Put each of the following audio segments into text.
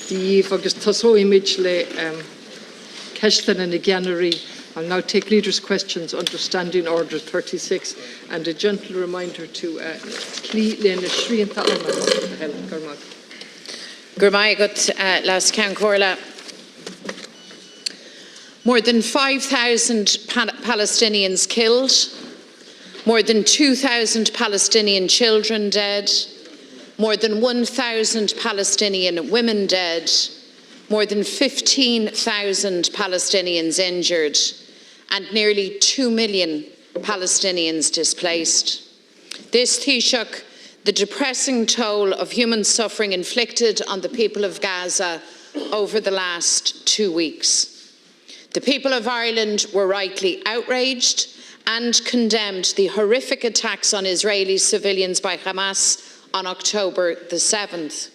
The agus taso image le Keshtan and January. I'll now take leaders' questions under Standing Order 36 and a gentle reminder to more than 5,000 Palestinians killed, more than 2,000 Palestinian children dead, more than 1,000 Palestinian women dead, more than 15,000 Palestinians injured, and nearly 2 million Palestinians displaced. This Taoiseach, the depressing toll of human suffering inflicted on the people of Gaza over the last 2 weeks. The people of Ireland were rightly outraged and condemned the horrific attacks on Israeli civilians by Hamas on October the 7th.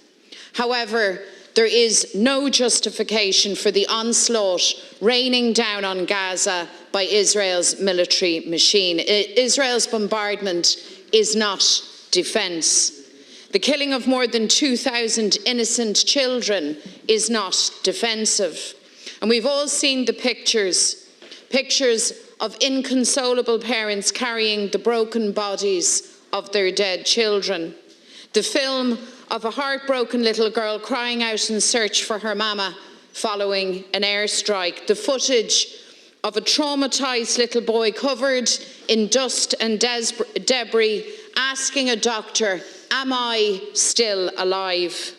However, there is no justification for the onslaught raining down on Gaza by Israel's military machine. Israel's bombardment is not defence. The killing of more than 2,000 innocent children is not defensive. And we've all seen the pictures of inconsolable parents carrying the broken bodies of their dead children. The film of a heartbroken little girl crying out in search for her mama following an airstrike. The footage of a traumatised little boy covered in dust and debris asking a doctor, "Am I still alive?"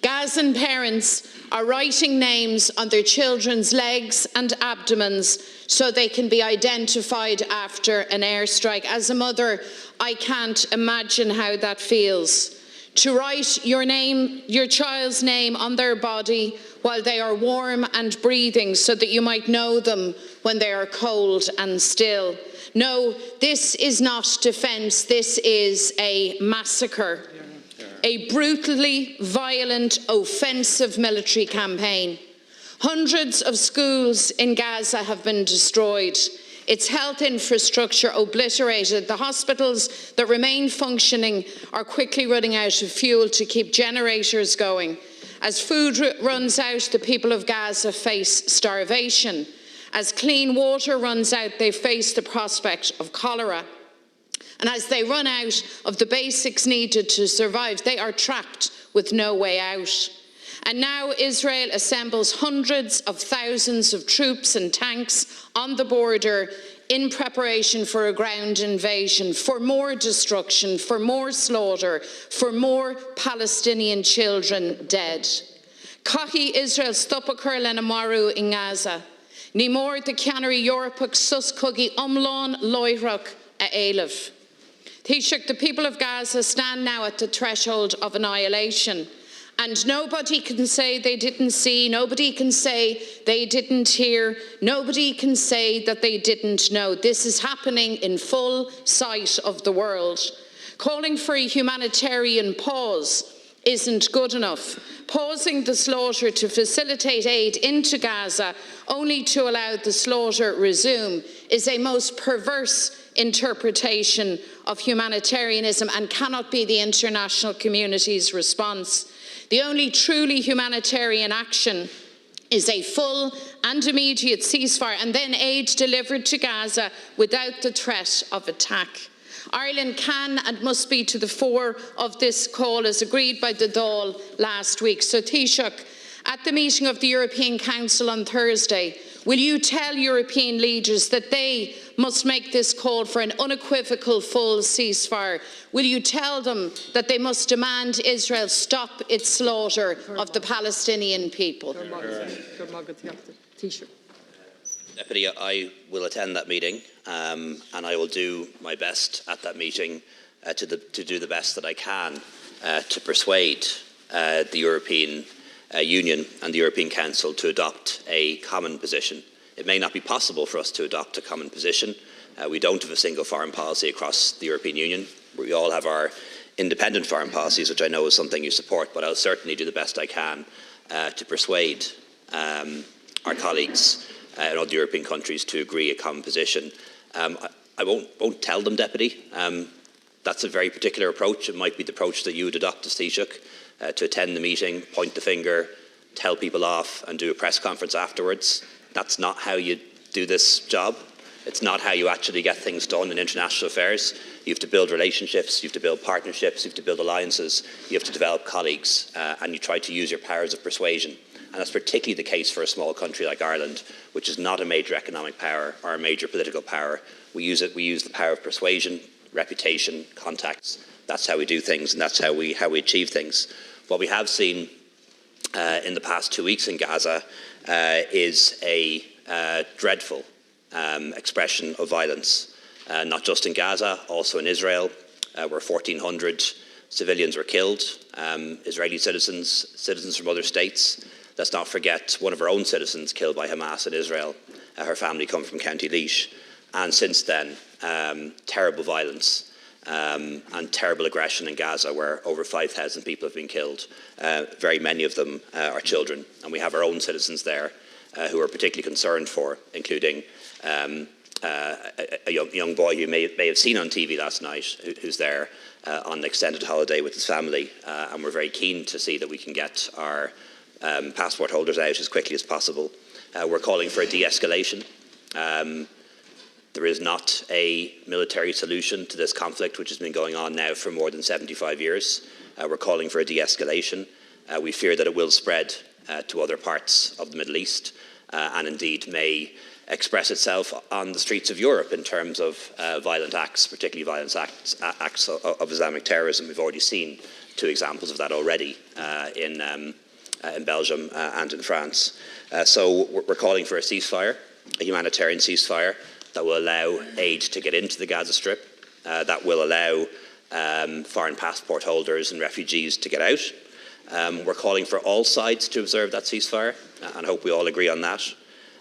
Gazan parents are writing names on their children's legs and abdomens so they can be identified after an airstrike. As a mother, I can't imagine how that feels. To write your child's name on their body while they are warm and breathing so that you might know them when they are cold and still. No, this is not defence, this is a massacre. A brutally violent, offensive military campaign. Hundreds of schools in Gaza have been destroyed. Its health infrastructure obliterated. The hospitals that remain functioning are quickly running out of fuel to keep generators going. As food runs out, the people of Gaza face starvation. As clean water runs out, they face the prospect of cholera. And as they run out of the basics needed to survive, they are trapped with no way out. And now Israel assembles hundreds of thousands of troops and tanks on the border in preparation for a ground invasion, for more destruction, for more slaughter, for more Palestinian children dead. Caithfidh Israel stopachar lena maru in Gaza. Ní mór de ceannarí Europach sus cogaí umlán loireach a éileh. Taoiseach, the people of Gaza stand now at the threshold of annihilation. And nobody can say they didn't see, nobody can say they didn't hear, nobody can say that they didn't know. This is happening in full sight of the world. Calling for a humanitarian pause isn't good enough. Pausing the slaughter to facilitate aid into Gaza only to allow the slaughter resume is a most perverse interpretation of humanitarianism and cannot be the international community's response. The only truly humanitarian action is a full and immediate ceasefire and then aid delivered to Gaza without the threat of attack. Ireland can and must be to the fore of this call as agreed by the Dáil last week. So Taoiseach, at the meeting of the European Council on Thursday, will you tell European leaders that they must make this call for an unequivocal full ceasefire? Will you tell them that they must demand Israel stop its slaughter of the Palestinian people? Deputy, I will attend that meeting and I will do my best at that meeting to do the best that I can to persuade the European Union and the European Council to adopt a common position. It may not be possible for us to adopt a common position. We don't have a single foreign policy across the European Union. We all have our independent foreign policies, which I know is something you support, but I'll certainly do the best I can to persuade our colleagues in other European countries to agree a common position. I won't tell them, Deputy, That's a very particular approach. It might be the approach that you would adopt as Taoiseach, to attend the meeting, point the finger, tell people off and do a press conference afterwards. That's not how you do this job. It's not how you actually get things done in international affairs. You have to build relationships, you have to build partnerships, you have to build alliances, you have to develop colleagues, and you try to use your powers of persuasion. And that's particularly the case for a small country like Ireland, which is not a major economic power or a major political power. We use the power of persuasion, reputation, contacts. That's how we do things, and that's how we achieve things. What we have seen in the past 2 weeks in Gaza is a dreadful expression of violence, not just in Gaza, also in Israel, where 1,400 civilians were killed, Israeli citizens from other states. Let's not forget one of our own citizens killed by Hamas in Israel. Her family come from County Laois. And since then, terrible violence and terrible aggression in Gaza, where over 5,000 people have been killed. Very many of them are children. And we have our own citizens there who are particularly concerned for, including a young boy you may have seen on TV last night, who's there on an extended holiday with his family. And we're very keen to see that we can get our passport holders out as quickly as possible. We're calling for a de-escalation. There is not a military solution to this conflict, which has been going on now for more than 75 years. We're calling for a de-escalation. We fear that it will spread to other parts of the Middle East and indeed may express itself on the streets of Europe in terms of violent acts, particularly violent acts of Islamic terrorism. We've already seen 2 examples of that already in Belgium and in France. So we're calling for a ceasefire, a humanitarian ceasefire that will allow aid to get into the Gaza Strip, that will allow foreign passport holders and refugees to get out. We're calling for all sides to observe that ceasefire, and hope we all agree on that.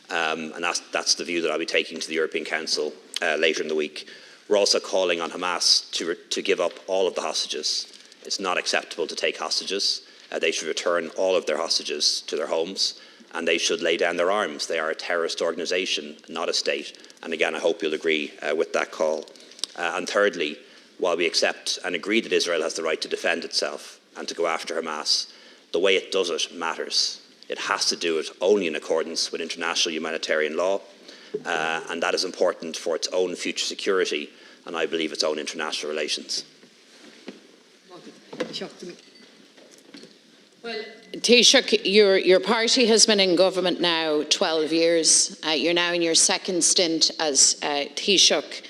And that's the view that I'll be taking to the European Council later in the week. We're also calling on Hamas to give up all of the hostages. It's not acceptable to take hostages. They should return all of their hostages to their homes, and they should lay down their arms. They are a terrorist organisation, not a state. And again, I hope you'll agree with that call. And thirdly, while we accept and agree that Israel has the right to defend itself and to go after Hamas, the way it does it matters. It has to do it only in accordance with international humanitarian law, and that is important for its own future security and I believe its own international relations. Well, Taoiseach, your party has been in government now 12 years. You're now in your second stint as Taoiseach.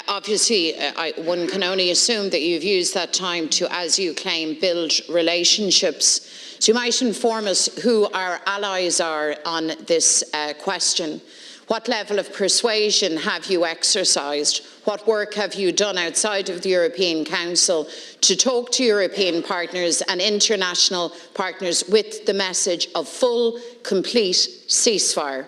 Obviously, one can only assume that you've used that time to, as you claim, build relationships. So you might inform us who our allies are on this question. What level of persuasion have you exercised? What work have you done outside of the European Council to talk to European partners and international partners with the message of full, complete ceasefire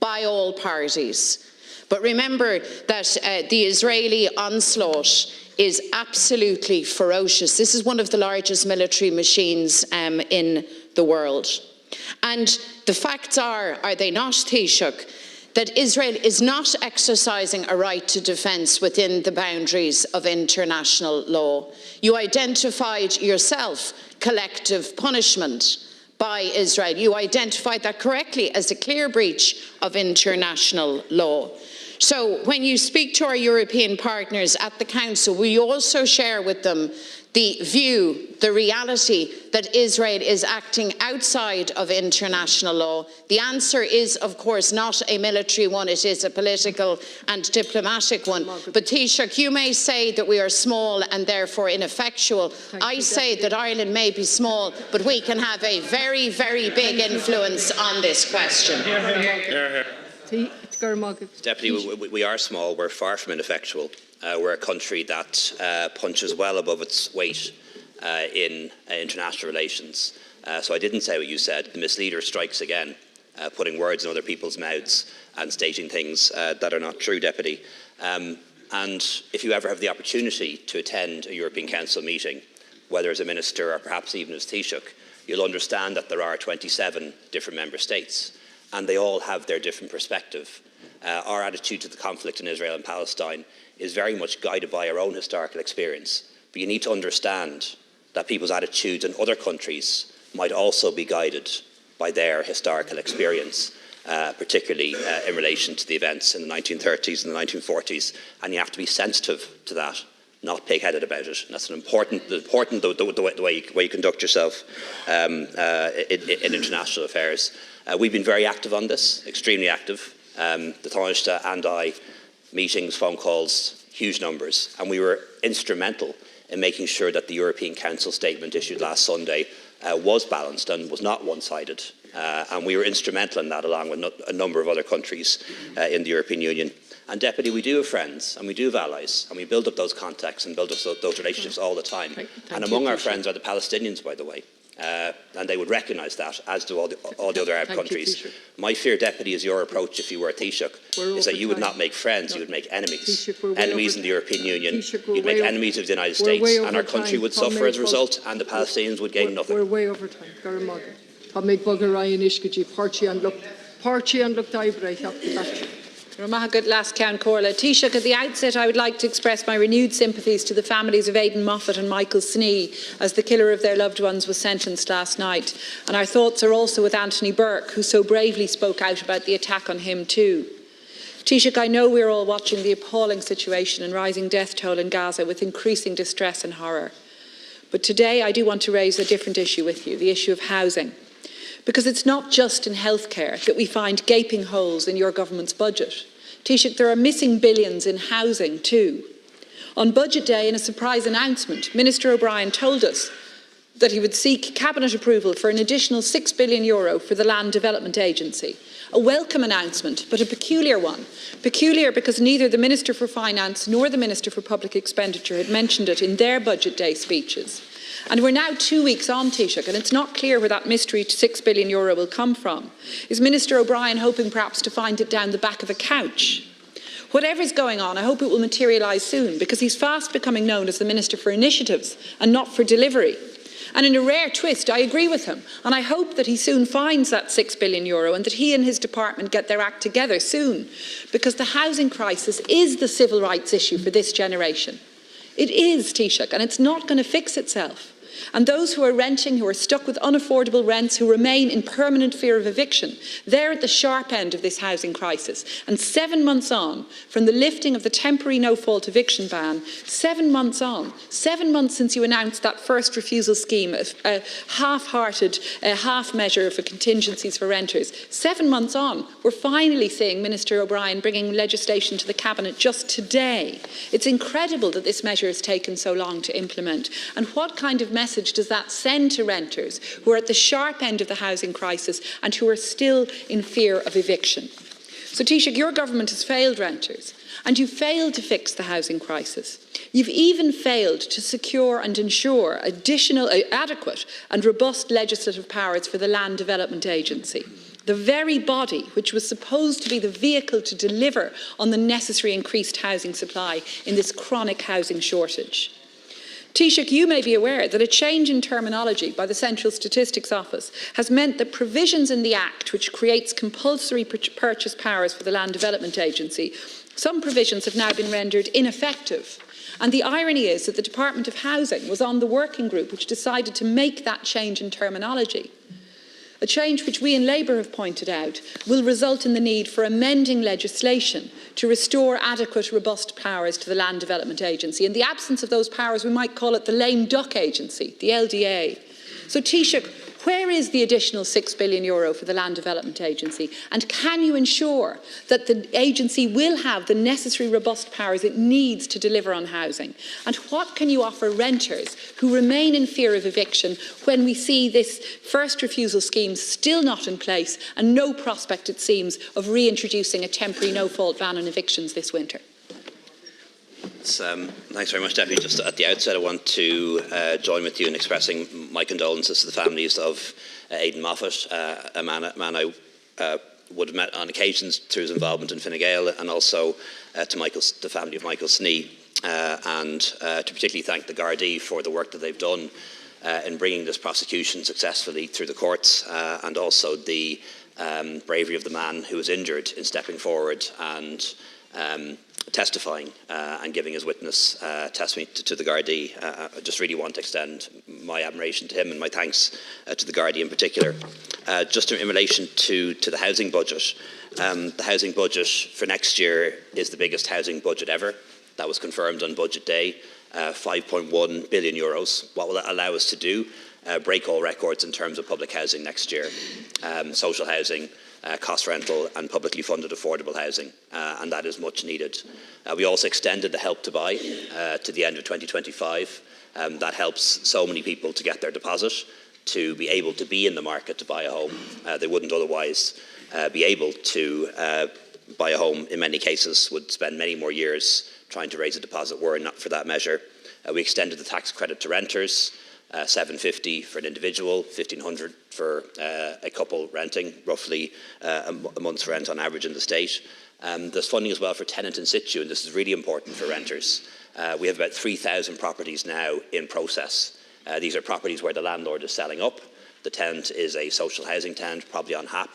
by all parties? But remember that the Israeli onslaught is absolutely ferocious. This is one of the largest military machines in the world. And the facts are they not, Taoiseach, that Israel is not exercising a right to defence within the boundaries of international law. You identified yourself collective punishment by Israel. You identified that correctly as a clear breach of international law. So when you speak to our European partners at the Council, will you also share with them the view, the reality that Israel is acting outside of international law? The answer is, of course, not a military one, it is a political and diplomatic one. But Taoiseach, you may say that we are small and therefore ineffectual. I say that Ireland may be small, but we can have a very, very big influence on this question. Deputy, we are small. We're far from ineffectual. We're a country that punches well above its weight in international relations. So I didn't say what you said. The misleader strikes again, putting words in other people's mouths and stating things that are not true, Deputy. And if you ever have the opportunity to attend a European Council meeting, whether as a minister or perhaps even as Taoiseach, you'll understand that there are 27 different member states, and they all have their different perspective. Our attitude to the conflict in Israel and Palestine is very much guided by our own historical experience. But you need to understand that people's attitudes in other countries might also be guided by their historical experience, particularly in relation to the events in the 1930s and the 1940s. And you have to be sensitive to that, not pig-headed about it. And that's the way you conduct yourself in international affairs. We've been very active on this, extremely active. The Taoiseach and I, meetings, phone calls, huge numbers. And we were instrumental in making sure that the European Council statement issued last Sunday was balanced and was not one-sided. And we were instrumental in that, along with a number of other countries in the European Union. And Deputy, we do have friends and we do have allies, and we build up those contacts and build up those relationships all the time. And among our friends are the Palestinians, by the way. And they would recognise that, as do all the other Arab countries. My fear, Deputy, is your approach, if you were a Taoiseach, is that you would not make friends, you would make enemies. Enemies in the European Union, you'd make enemies of the United States, and our country would suffer as a result, and the Palestinians would gain nothing. We're way over time. Tá méid bugger Ryan Ishkaji, Parchi and look Dibray up the back. Good last count, Corla. Taoiseach, at the outset, I would like to express my renewed sympathies to the families of Aidan Moffat and Michael Snee as the killer of their loved ones was sentenced last night. And our thoughts are also with Anthony Burke, who so bravely spoke out about the attack on him too. Taoiseach, I know we're all watching the appalling situation and rising death toll in Gaza with increasing distress and horror. But today I do want to raise a different issue with you, the issue of housing. Because it's not just in healthcare that we find gaping holes in your government's budget. Taoiseach, there are missing billions in housing too. On budget day, in a surprise announcement, Minister O'Brien told us that he would seek cabinet approval for an additional €6 billion for the Land Development Agency. A welcome announcement, but a peculiar one. Peculiar because neither the Minister for Finance nor the Minister for Public Expenditure had mentioned it in their budget day speeches. And we're now 2 weeks on, Taoiseach, and it's not clear where that mystery €6 billion will come from. Is Minister O'Brien hoping perhaps to find it down the back of a couch? Whatever's going on, I hope it will materialise soon, because he's fast becoming known as the Minister for Initiatives and not for delivery. And in a rare twist, I agree with him, and I hope that he soon finds that €6 billion and that he and his department get their act together soon, because the housing crisis is the civil rights issue for this generation. It is, Taoiseach, and it's not going to fix itself. And those who are renting, who are stuck with unaffordable rents, who remain in permanent fear of eviction, they're at the sharp end of this housing crisis. And 7 months on, from the lifting of the temporary no-fault eviction ban, 7 months on, 7 months since you announced that first refusal scheme, a half-hearted half measure for contingencies for renters, 7 months on, we're finally seeing Minister O'Brien bringing legislation to the Cabinet just today. It's incredible that this measure has taken so long to implement. And what kind of message does that send to renters who are at the sharp end of the housing crisis and who are still in fear of eviction? So, Taoiseach, your government has failed renters, and you failed to fix the housing crisis. You've even failed to secure and ensure additional, adequate and robust legislative powers for the Land Development Agency, the very body which was supposed to be the vehicle to deliver on the necessary increased housing supply in this chronic housing shortage. Taoiseach, you may be aware that a change in terminology by the Central Statistics Office has meant that provisions in the Act which creates compulsory purchase powers for the Land Development Agency, some provisions have now been rendered ineffective. And the irony is that the Department of Housing was on the working group which decided to make that change in terminology. A change which we in Labour have pointed out will result in the need for amending legislation to restore adequate, robust powers to the Land Development Agency. In the absence of those powers, we might call it the lame duck agency, the LDA. So, Taoiseach, where is the additional €6 billion for the Land Development Agency? And can you ensure that the agency will have the necessary robust powers it needs to deliver on housing? And what can you offer renters who remain in fear of eviction when we see this first refusal scheme still not in place and no prospect, it seems, of reintroducing a temporary no-fault ban on evictions this winter? Thanks very much, Deputy. Just at the outset, I want to join with you in expressing my condolences to the families of Aidan Moffat, a man I would have met on occasions through his involvement in Fine Gael, and also to the family of Michael Snee, and to particularly thank the Gardaí for the work that they've done in bringing this prosecution successfully through the courts, and also the bravery of the man who was injured in stepping forward and testifying and giving his witness testimony to the Gardaí. I just really want to extend my admiration to him and my thanks to the Gardaí in particular. Just in relation to the housing budget, the housing budget for next year is the biggest housing budget ever. That was confirmed on budget day, €5.1 billion. What will that allow us to do? Break all records in terms of public housing next year, social housing, cost rental and publicly funded affordable housing, and that is much needed. We also extended the Help to Buy to the end of 2025. That helps so many people to get their deposit, to be able to be in the market to buy a home. They wouldn't otherwise be able to buy a home. In many cases would spend many more years trying to raise a deposit were it not for that measure. We extended the tax credit to renters, $750 for an individual, $1,500 for a couple renting, roughly a month's rent on average in the state. There's funding as well for tenant in situ, and this is really important for renters. We have about 3,000 properties now in process. These are properties where the landlord is selling up. The tenant is a social housing tenant, probably on HAP,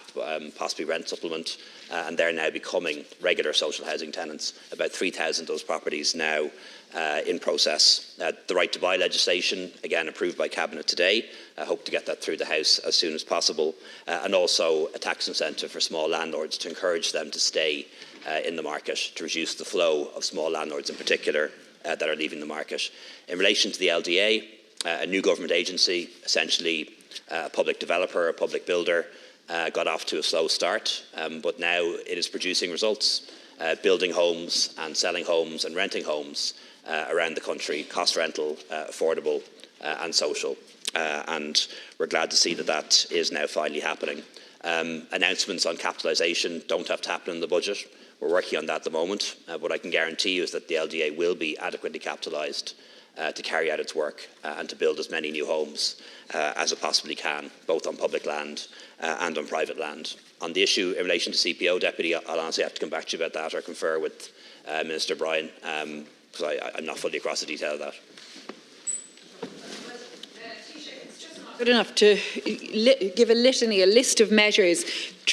possibly rent supplement, and they're now becoming regular social housing tenants. About 3,000 of those properties now in process. The right to buy legislation, again approved by Cabinet today. I hope to get that through the House as soon as possible. And also a tax incentive for small landlords to encourage them to stay in the market, to reduce the flow of small landlords in particular that are leaving the market. In relation to the LDA, a new government agency, essentially a public developer, a public builder, got off to a slow start, but now it is producing results, building homes and selling homes and renting homes around the country, cost rental, affordable and social. And we're glad to see that that is now finally happening. Announcements on capitalisation don't have to happen in the budget. We're working on that at the moment. What I can guarantee you is that the LDA will be adequately capitalised to carry out its work and to build as many new homes as it possibly can, both on public land and on private land. On the issue in relation to CPO, Deputy, I'll honestly have to come back to you about that or confer with Minister Bryan, because I'm not fully across the detail of that. Good enough to give a list of measures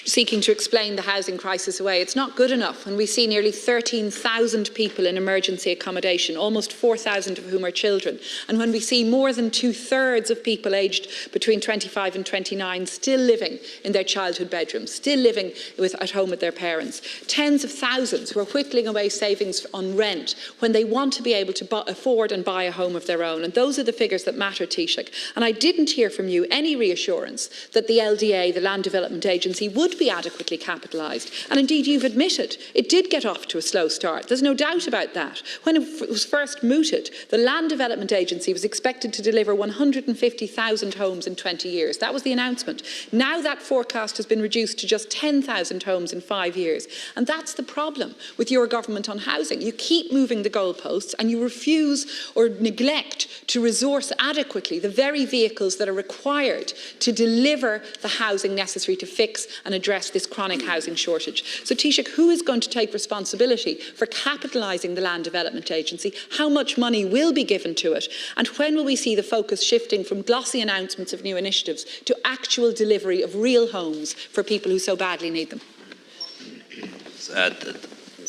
seeking to explain the housing crisis away. It's not good enough when we see nearly 13,000 people in emergency accommodation, almost 4,000 of whom are children, and when we see more than 2/3 of people aged between 25 and 29 still living in their childhood bedrooms, still living at home with their parents. Tens of thousands who are whittling away savings on rent when they want to be able to afford and buy a home of their own. And those are the figures that matter, Taoiseach. And I didn't hear from you any reassurance that the LDA, the Land Development Agency, would be adequately capitalised. And indeed, you've admitted it did get off to a slow start. There's no doubt about that. When it was first mooted, the Land Development Agency was expected to deliver 150,000 homes in 20 years. That was the announcement. Now that forecast has been reduced to just 10,000 homes in 5 years. And that's the problem with your government on housing. You keep moving the goalposts and you refuse or neglect to resource adequately the very vehicles that are required to deliver the housing necessary to fix and address this chronic housing shortage. So Taoiseach, who is going to take responsibility for capitalising the Land Development Agency? How much money will be given to it? And when will we see the focus shifting from glossy announcements of new initiatives to actual delivery of real homes for people who so badly need them?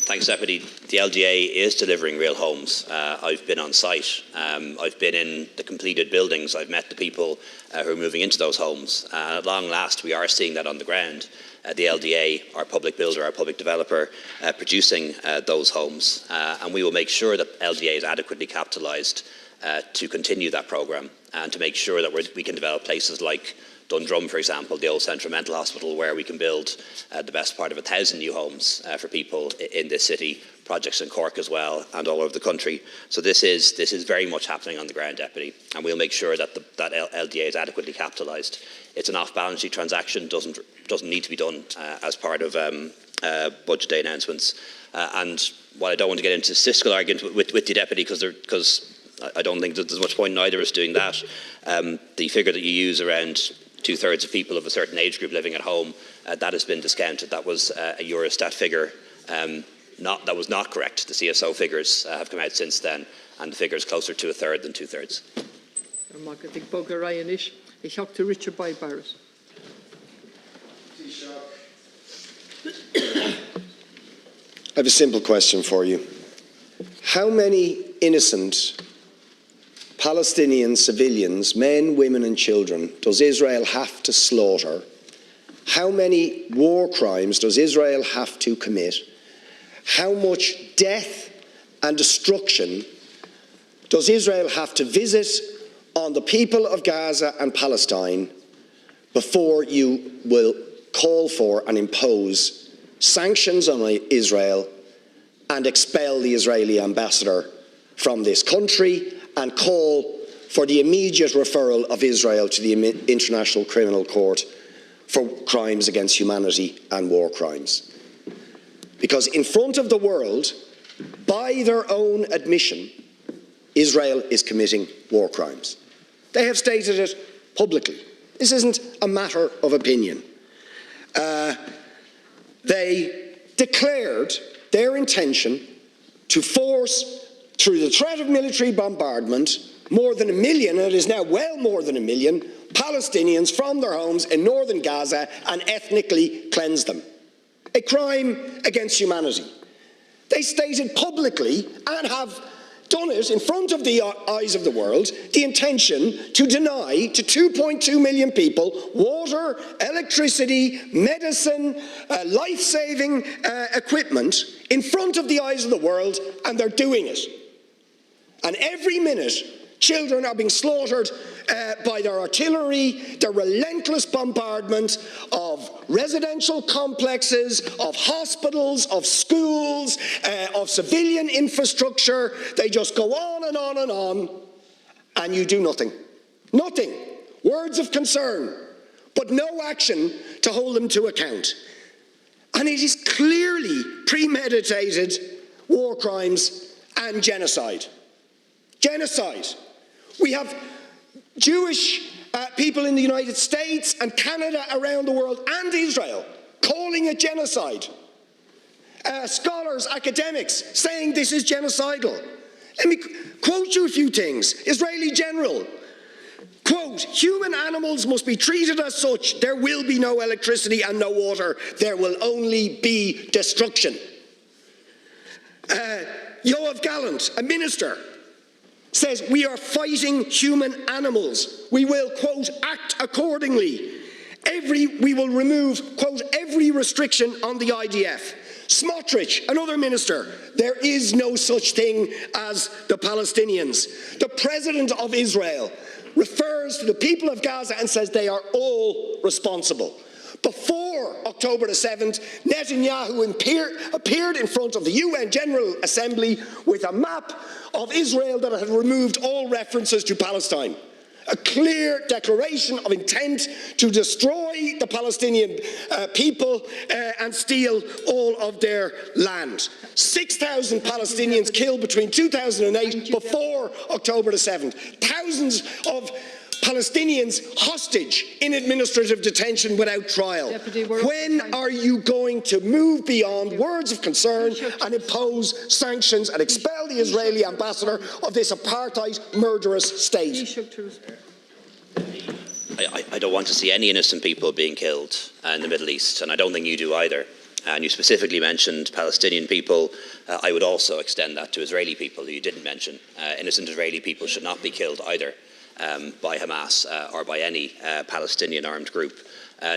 Thanks, Deputy. The LDA is delivering real homes. I've been on site. I've been in the completed buildings. I've met the people who are moving into those homes. At long last, we are seeing that on the ground. The LDA, our public builder, our public developer, producing those homes. And we will make sure that LDA is adequately capitalised to continue that programme and to make sure that we can develop places like Dundrum, for example, the old Central Mental Hospital, where we can build the best part of 1,000 new homes for people in this city, projects in Cork as well, and all over the country. So this is very much happening on the ground, Deputy, and we'll make sure that that LDA is adequately capitalised. It's an off-balance sheet transaction, doesn't need to be done as part of budget day announcements. And while I don't want to get into statistical argument with you, Deputy, because I don't think there's much point in either of us doing that, the figure that you use around 2/3 of people of a certain age group living at home, that has been discounted. That was a Eurostat figure. That was not correct. The CSO figures have come out since then, and the figure is closer to 1/3 than 2/3. Richard Barrett. I have a simple question for you. How many innocent Palestinian civilians, men, women and children, does Israel have to slaughter? How many war crimes does Israel have to commit? How much death and destruction does Israel have to visit on the people of Gaza and Palestine before you will call for and impose sanctions on Israel and expel the Israeli ambassador from this country and call for the immediate referral of Israel to the International Criminal Court for crimes against humanity and war crimes? Because in front of the world, by their own admission, Israel is committing war crimes. They have stated it publicly. This isn't a matter of opinion. They declared their intention to force, through the threat of military bombardment, more than 1 million, and it is now well more than 1 million, Palestinians from their homes in northern Gaza and ethnically cleanse them. A crime against humanity. They stated publicly, and have done it in front of the eyes of the world, the intention to deny to 2.2 million people water, electricity, medicine, life-saving equipment in front of the eyes of the world, and they're doing it. And every minute, children are being slaughtered by their artillery, their relentless bombardment of residential complexes, of hospitals, of schools, of civilian infrastructure. They just go on and on and on, and you do nothing. Nothing. Words of concern, but no action to hold them to account. And it is clearly premeditated war crimes and genocide. Genocide. We have Jewish people in the United States and Canada, around the world, and Israel calling it genocide. Scholars, academics saying this is genocidal. Let me quote you a few things. Israeli general, quote, "Human animals must be treated as such. There will be no electricity and no water. There will only be destruction." Yoav Gallant, a minister, says we are fighting human animals. We will, quote, "act accordingly. We will remove, quote, every restriction on the IDF." Smotrich, another minister, there is no such thing as the Palestinians. The president of Israel refers to the people of Gaza and says they are all responsible. Before October the 7th, Netanyahu appeared in front of the UN General Assembly with a map of Israel that had removed all references to Palestine. A clear declaration of intent to destroy the Palestinian people and steal all of their land. 6,000 Palestinians killed between 2008 before October the 7th. Thousands of Palestinians hostage in administrative detention without trial. When are you going to move beyond words of concern and impose sanctions and expel the Israeli ambassador of this apartheid murderous state? I don't want to see any innocent people being killed in the Middle East, and I don't think you do either. And you specifically mentioned Palestinian people. I would also extend that to Israeli people who you didn't mention. Innocent Israeli people should not be killed either. By Hamas or by any Palestinian armed group,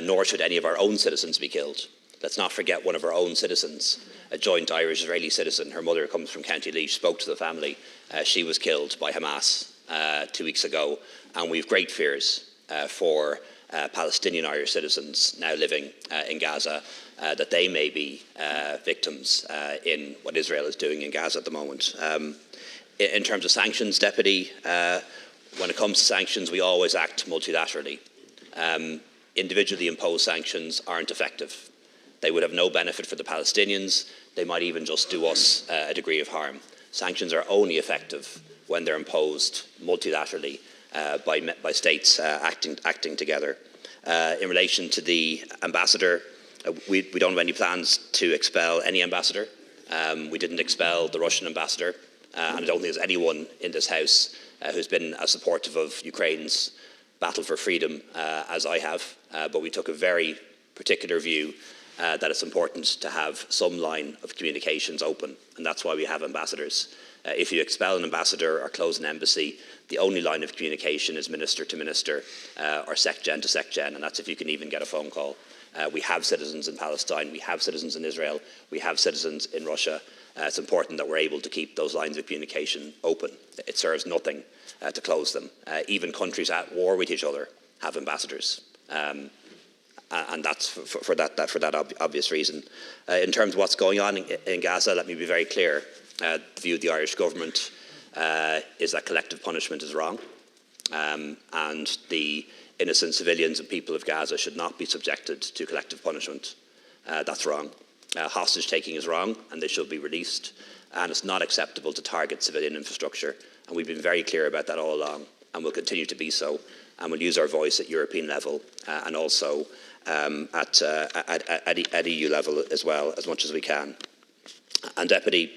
nor should any of our own citizens be killed. Let's not forget one of our own citizens, a joint Irish-Israeli citizen. Her mother comes from County Laois, spoke to the family. She was killed by Hamas 2 weeks ago, and we have great fears for Palestinian Irish citizens now living in Gaza, that they may be victims in what Israel is doing in Gaza at the moment. In terms of sanctions, Deputy, when it comes to sanctions, we always act multilaterally. Individually imposed sanctions aren't effective. They would have no benefit for the Palestinians. They might even just do us a degree of harm. Sanctions are only effective when they're imposed multilaterally by states acting together. In relation to the ambassador, we don't have any plans to expel any ambassador. We didn't expel the Russian ambassador, and I don't think there's anyone in this House who's been as supportive of Ukraine's battle for freedom as I have, but we took a very particular view that it's important to have some line of communications open, and that's why we have ambassadors If you expel an ambassador or close an embassy, the only line of communication is minister to minister or secgen to secgen, and that's if you can even get a phone call. We have citizens in Palestine, we have citizens in Israel, we have citizens in Russia. It's important that we're able to keep those lines of communication open. It serves nothing to close them. Even countries at war with each other have ambassadors. And that's for that obvious reason. In terms of what's going on in Gaza, let me be very clear. The view of the Irish government is that collective punishment is wrong, and the innocent civilians and people of Gaza should not be subjected to collective punishment. That's wrong. Hostage taking is wrong, and they should be released, and it's not acceptable to target civilian infrastructure, and we've been very clear about that all along, and will continue to be so, and we'll use our voice at European level and also at EU level as well, as much as we can. And Deputy,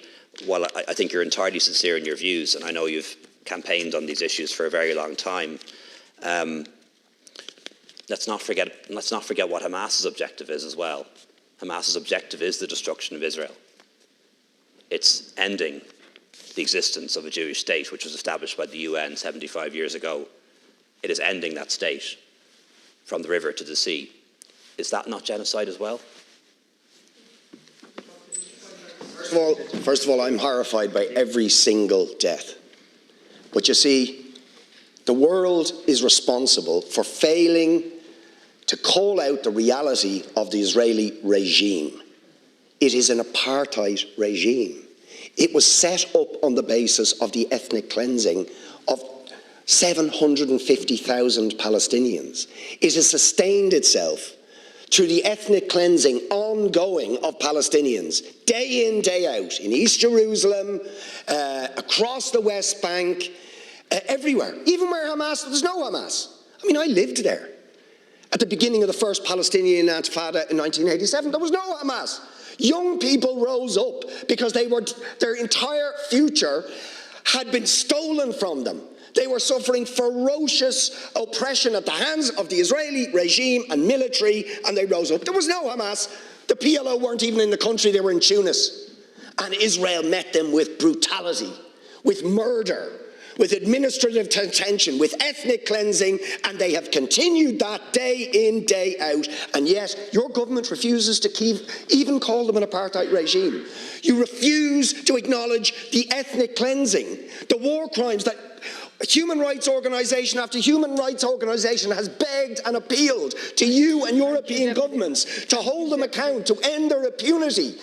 while I think you're entirely sincere in your views, and I know you've campaigned on these issues for a very long time, let's not forget what Hamas's objective is as well. Hamas's objective is the destruction of Israel. It's ending the existence of a Jewish state, which was established by the UN 75 years ago. It is ending that state from the river to the sea. Is that not genocide as well? First of all, I'm horrified by every single death. But you see, the world is responsible for failing to call out the reality of the Israeli regime. It is an apartheid regime. It was set up on the basis of the ethnic cleansing of 750,000 Palestinians. It has sustained itself through the ethnic cleansing ongoing of Palestinians, day in, day out, in East Jerusalem, across the West Bank, everywhere, even where there's no Hamas. I mean, I lived there. At the beginning of the first Palestinian Intifada in 1987, there was no Hamas. Young people rose up because their entire future had been stolen from them. They were suffering ferocious oppression at the hands of the Israeli regime and military, and they rose up. There was no Hamas. The PLO weren't even in the country, they were in Tunis. And Israel met them with brutality, with murder, with administrative detention, with ethnic cleansing, and they have continued that day in, day out. And yet, your government refuses to even call them an apartheid regime. You refuse to acknowledge the ethnic cleansing, the war crimes that human rights organisation after human rights organisation has begged and appealed to you and European governments to hold them account, to end their impunity.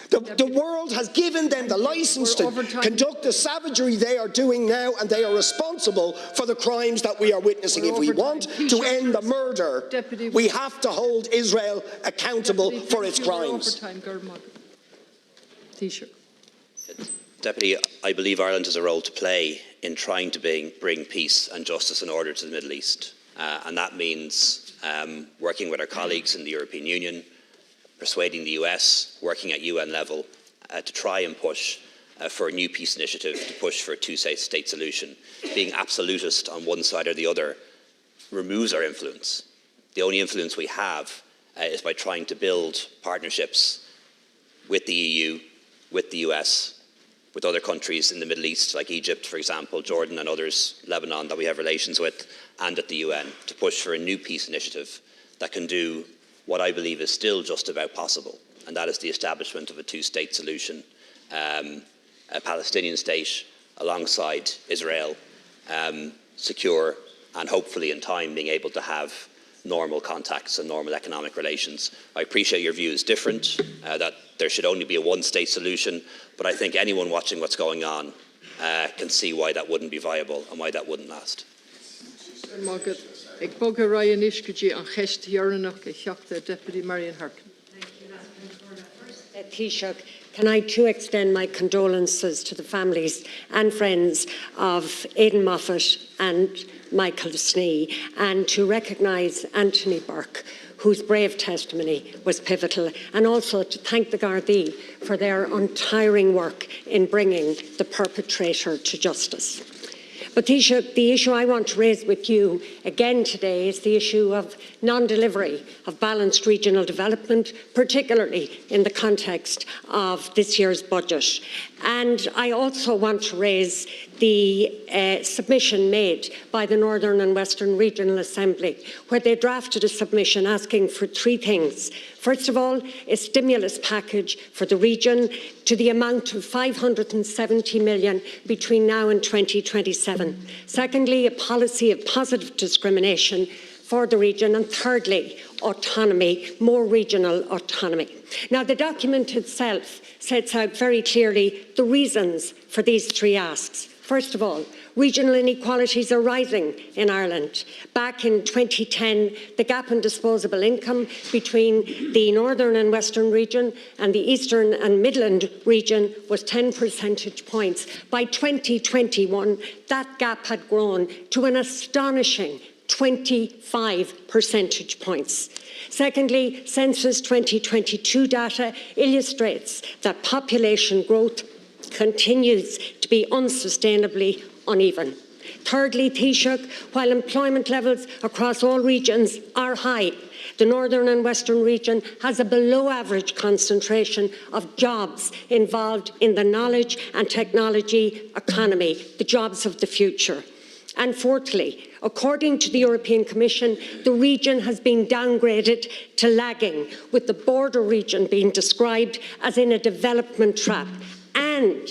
The world has given them the licence to conduct the savagery they are doing now, and they are responsible for the crimes that we are witnessing. If we want to end the murder, we have to hold Israel accountable for its crimes. Deputy, I believe Ireland has a role to play in trying to bring peace and justice and order to the Middle East. And that means working with our colleagues in the European Union, persuading the US, working at UN level to try and push for a new peace initiative, to push for a two-state solution. Being absolutist on one side or the other removes our influence. The only influence we have is by trying to build partnerships with the EU, with the US, with other countries in the Middle East, like Egypt, for example, Jordan and others, Lebanon, that we have relations with, and at the UN, to push for a new peace initiative that can do what I believe is still just about possible, and that is the establishment of a two-state solution, a Palestinian state alongside Israel, secure, and hopefully in time being able to have normal contacts and normal economic relations. I appreciate your view is different, that there should only be a one-state solution, but I think anyone watching what's going on can see why that wouldn't be viable and why that wouldn't last. Deputy Marion Harkin. Taoiseach, can I too extend my condolences to the families and friends of Aidan Moffat and Michael Snee, and to recognise Anthony Burke, whose brave testimony was pivotal, and also to thank the Gardaí for their untiring work in bringing the perpetrator to justice. But Taoiseach, the issue I want to raise with you again today is the issue of non-delivery of balanced regional development, particularly in the context of this year's budget. And I also want to raise the submission made by the Northern and Western Regional Assembly, where they drafted a submission asking for three things. First of all, a stimulus package for the region to the amount of 570 million between now and 2027. Secondly, a policy of positive discrimination for the region. And thirdly, autonomy, more regional autonomy. Now, the document itself sets out very clearly the reasons for these three asks. First of all, regional inequalities are rising in Ireland. Back in 2010, the gap in disposable income between the Northern and Western region and the Eastern and Midland region was 10 percentage points. By 2021, that gap had grown to an astonishing 25 percentage points. Secondly, Census 2022 data illustrates that population growth continues to be unsustainably uneven. Thirdly, Taoiseach, while employment levels across all regions are high, the Northern and Western region has a below-average concentration of jobs involved in the knowledge and technology economy, the jobs of the future. And fourthly, according to the European Commission, the region has been downgraded to lagging, with the border region being described as in a development trap. And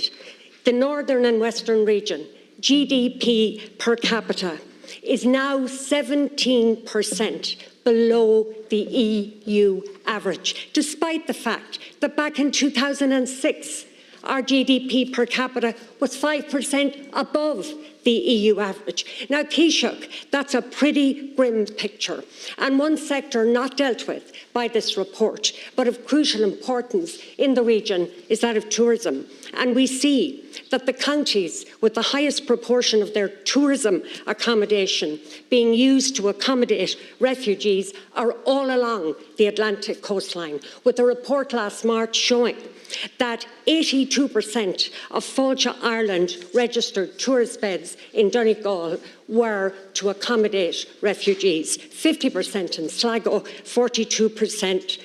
the Northern and Western region, GDP per capita, is now 17% below the EU average, despite the fact that back in 2006, our GDP per capita was 5% above the EU average. Now, Taoiseach, that's a pretty grim picture, and one sector not dealt with by this report, but of crucial importance in the region, is that of tourism. And we see that the counties with the highest proportion of their tourism accommodation being used to accommodate refugees are all along the Atlantic coastline, with a report last March showing that 82% of Fáilte Ireland registered tourist beds in Donegal were to accommodate refugees, 50% in Sligo, 42%,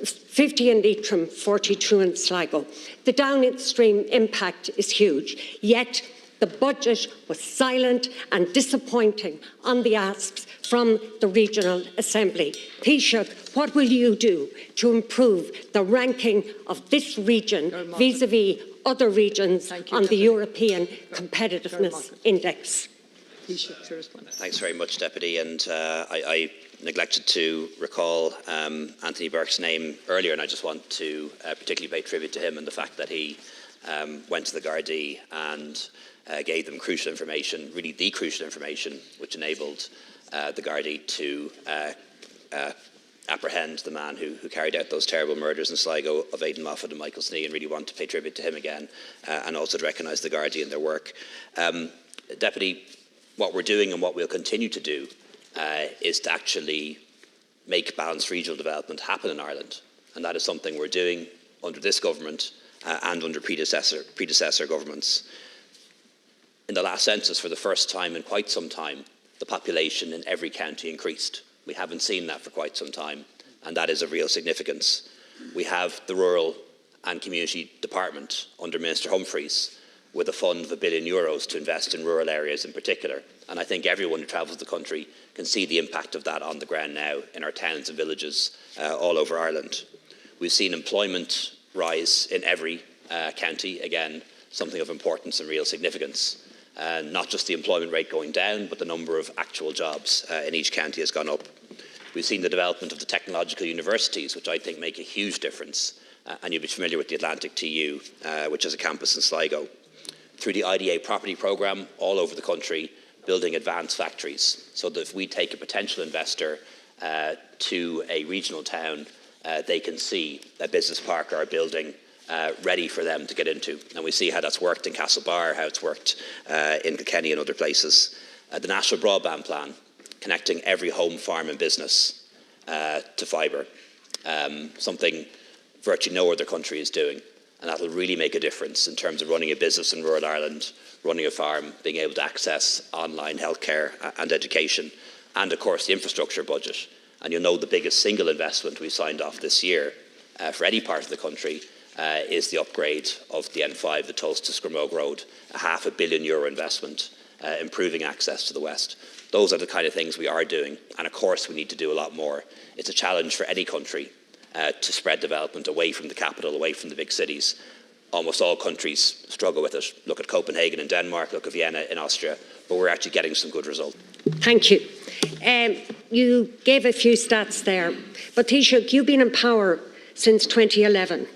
50 in Leitrim, 42 in Sligo. The downstream impact is huge, yet the budget was silent and disappointing on the asks from the Regional Assembly. Taoiseach, what will you do to improve the ranking of this region vis-à-vis other regions on the European Competitiveness Index? Thanks very much, Deputy. And I neglected to recall Anthony Burke's name earlier, and I just want to particularly pay tribute to him and the fact that he went to the Gardaí and gave them crucial information, really the crucial information, which enabled the Gardaí to apprehend the man who carried out those terrible murders in Sligo of Aidan Moffat and Michael Snee, and really want to pay tribute to him again and also to recognise the Gardaí in their work. Deputy, what we're doing and what we'll continue to do is to actually make balanced regional development happen in Ireland, and that is something we're doing under this government and under predecessor governments. In the last census, for the first time in quite some time, the population in every county increased. We haven't seen that for quite some time, and that is of real significance. We have the Rural and Community Department under Minister Humphreys with a fund of €1 billion to invest in rural areas in particular. And I think everyone who travels the country can see the impact of that on the ground now in our towns and villages all over Ireland. We've seen employment rise in every county, again, something of importance and real significance. Not just the employment rate going down, but the number of actual jobs in each county has gone up. We've seen the development of the technological universities, which I think make a huge difference. And you'll be familiar with the Atlantic TU, which has a campus in Sligo. Through the IDA property programme all over the country, building advanced factories, so that if we take a potential investor to a regional town, they can see a business park or a building ready for them to get into. And we see how that's worked in Castlebar, how it's worked in Kilkenny and other places. The National Broadband Plan, connecting every home, farm and business to fibre, something virtually no other country is doing. And that will really make a difference in terms of running a business in rural Ireland, running a farm, being able to access online healthcare and education, and of course the infrastructure budget. And you'll know the biggest single investment we signed off this year for any part of the country is the upgrade of the N5, the Tulsa to Scrimog Road, a €500 million investment, improving access to the West. Those are the kind of things we are doing, and of course we need to do a lot more. It's a challenge for any country to spread development away from the capital, away from the big cities. Almost all countries struggle with it. Look at Copenhagen in Denmark, look at Vienna in Austria, but we're actually getting some good results. Thank you. You gave a few stats there, but Taoiseach, you've been in power since 2011.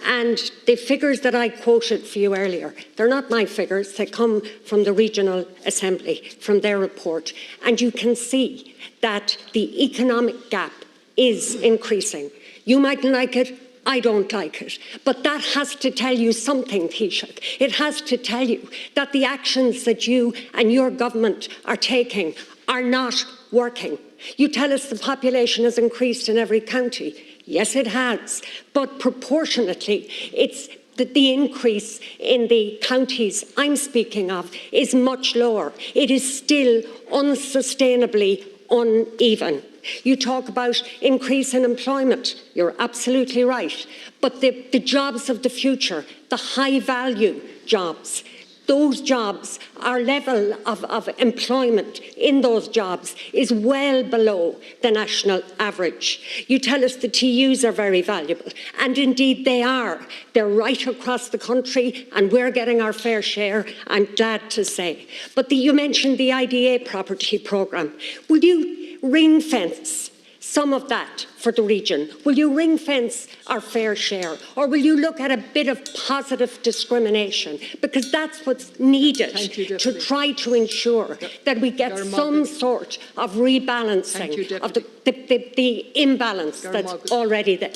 And the figures that I quoted for you earlier, they're not my figures, they come from the Regional Assembly, from their report. And you can see that the economic gap is increasing. You mightn't like it, I don't like it. But that has to tell you something, Taoiseach. It has to tell you that the actions that you and your government are taking are not working. You tell us the population has increased in every county. Yes, it has. But proportionately, it's the increase in the counties I'm speaking of is much lower. It is still unsustainably uneven. You talk about increase in employment. You're absolutely right. But the jobs of the future, the high-value jobs, those jobs, our level of employment in those jobs is well below the national average. You tell us the TUs are very valuable, and indeed they are. They're right across the country, and we're getting our fair share, I'm glad to say. But you mentioned the IDA property programme. Will you ring-fence some of that for the region? Will you ring-fence our fair share? Or will you look at a bit of positive discrimination? Because that's what's needed to try to ensure that we get some sort of rebalancing of the imbalance that's already there.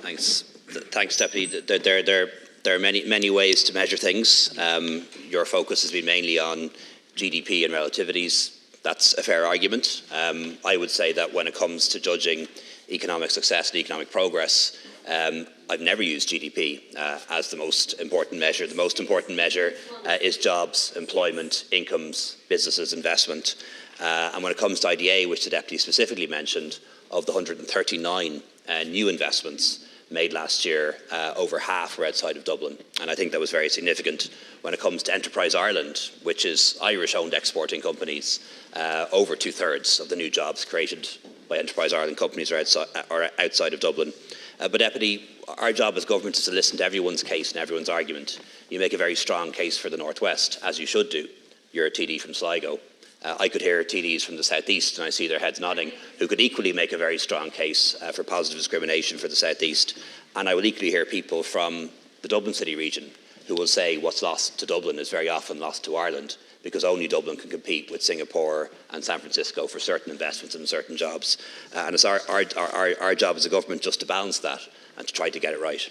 Thanks. Thanks, Deputy. There are many ways to measure things. Your focus has been mainly on GDP and relativities. That's a fair argument. I would say that when it comes to judging economic success and economic progress, I've never used GDP as the most important measure. The most important measure is jobs, employment, incomes, businesses, investment. And when it comes to IDA, which the Deputy specifically mentioned, of the 139 new investments made last year, over half were outside of Dublin. And I think that was very significant. When it comes to Enterprise Ireland, which is Irish-owned exporting companies, over 2/3 of the new jobs created by Enterprise Ireland companies are outside of Dublin. But Deputy, our job as government is to listen to everyone's case and everyone's argument. You make a very strong case for the North West, as you should do. You're a TD from Sligo. I could hear TDs from the South East, and I see their heads nodding, who could equally make a very strong case for positive discrimination for the South East. And I will equally hear people from the Dublin City region who will say what's lost to Dublin is very often lost to Ireland, because only Dublin can compete with Singapore and San Francisco for certain investments and certain jobs. And it's our job as a government just to balance that and to try to get it right.